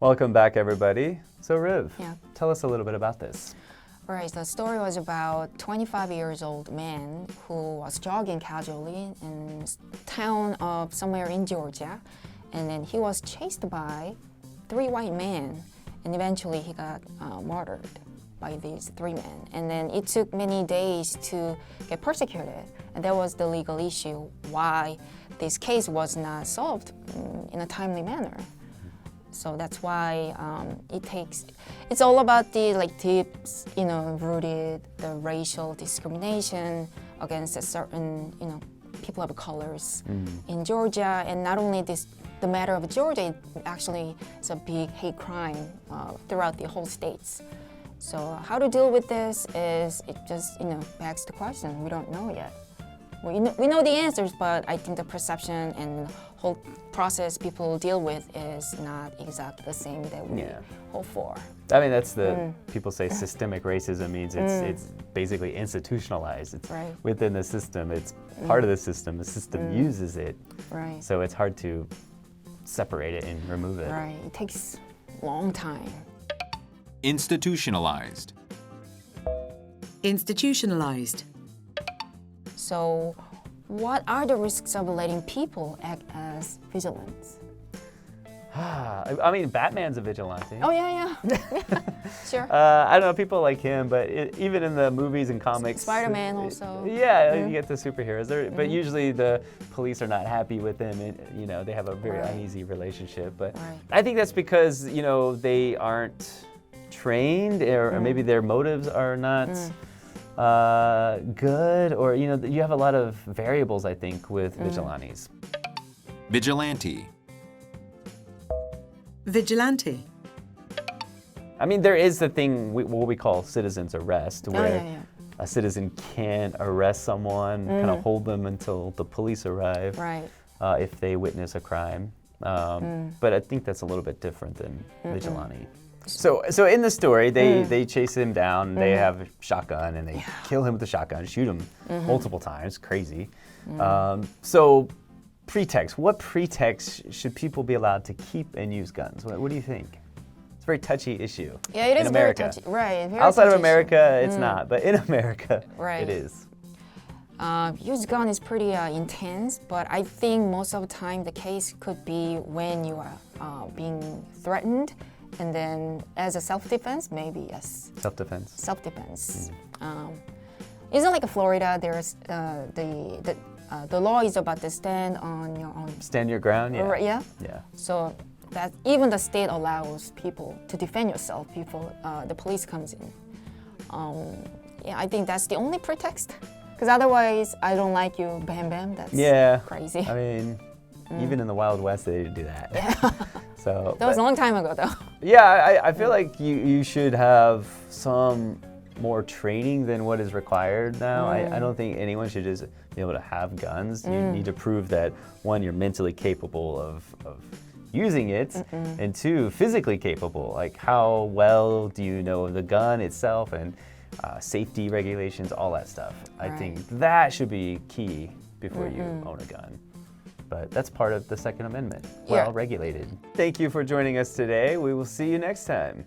Welcome back, everybody. So, Riv, Yeah. tell us a little bit about this. Right, the story was about 25 years old man who was jogging casually in town of somewhere in Georgia, and then he was chased by 3 white men, and eventually he got murdered by these 3 men. And then it took many days to get persecuted, and that was the legal issue why this case was not solved in a timely manner. So that's why it's all about the deep, rooted the racial discrimination against a certain, people of colors in Georgia. And not only the matter of Georgia, it actually is a big hate crime throughout the whole states. So how to deal with this is, it just, begs the question. We don't know yet. We know the answers, but I think the perception and the whole process people deal with is not exactly the same that we hope for. I mean, that's people say systemic racism means it's basically institutionalized. It's within the system. It's part of the system. The system uses it. Right. So it's hard to separate it and remove it. Right. It takes a long time. Institutionalized. Institutionalized. So, what are the risks of letting people act as vigilantes? I mean, Batman's a vigilante. Oh, yeah. Sure. I don't know, people like him, but even in the movies and comics. Spider-Man also. Yeah, you get the superheroes. But usually the police are not happy with him, and they have a very uneasy relationship. But I think that's because, they aren't trained, or maybe their motives are not good, or you have a lot of variables, I think, with vigilantes. Vigilante. Vigilante. I mean, there is the thing what we call citizen's arrest, where yeah. a citizen can arrest someone, kind of hold them until the police arrive, if they witness a crime. But I think that's a little bit different than vigilante. So in the story, they chase him down. They have a shotgun, and they kill him with a shotgun, shoot him multiple times. Crazy. So pretext. What pretext should people be allowed to keep and use guns? What do you think? It's a very touchy issue. Yeah, it is in America. very touchy. Right. Very Outside of touchy America, it's not, but in America, it is. Use gun is pretty intense, but I think most of the time the case could be when you are being threatened. And then, as a self-defense, maybe yes. Self-defense. Self-defense. Isn't like Florida? There's the law is about to stand on your own. Stand your ground. Yeah. Yeah. Yeah. So that even the state allows people to defend yourself before the police comes in. I think that's the only pretext. Because otherwise, I don't like you. Bam, bam. That's crazy. I mean, even in the Wild West, they didn't do that. Yeah. So that was a long time ago, though. Yeah, I feel like you should have some more training than what is required now. I don't think anyone should just be able to have guns. You need to prove that, 1, you're mentally capable of using it, and 2, physically capable. Like, how well do you know the gun itself, and safety regulations, all that stuff. I think that should be key before you own a gun. But that's part of the Second Amendment, well regulated. Thank you for joining us today. We will see you next time.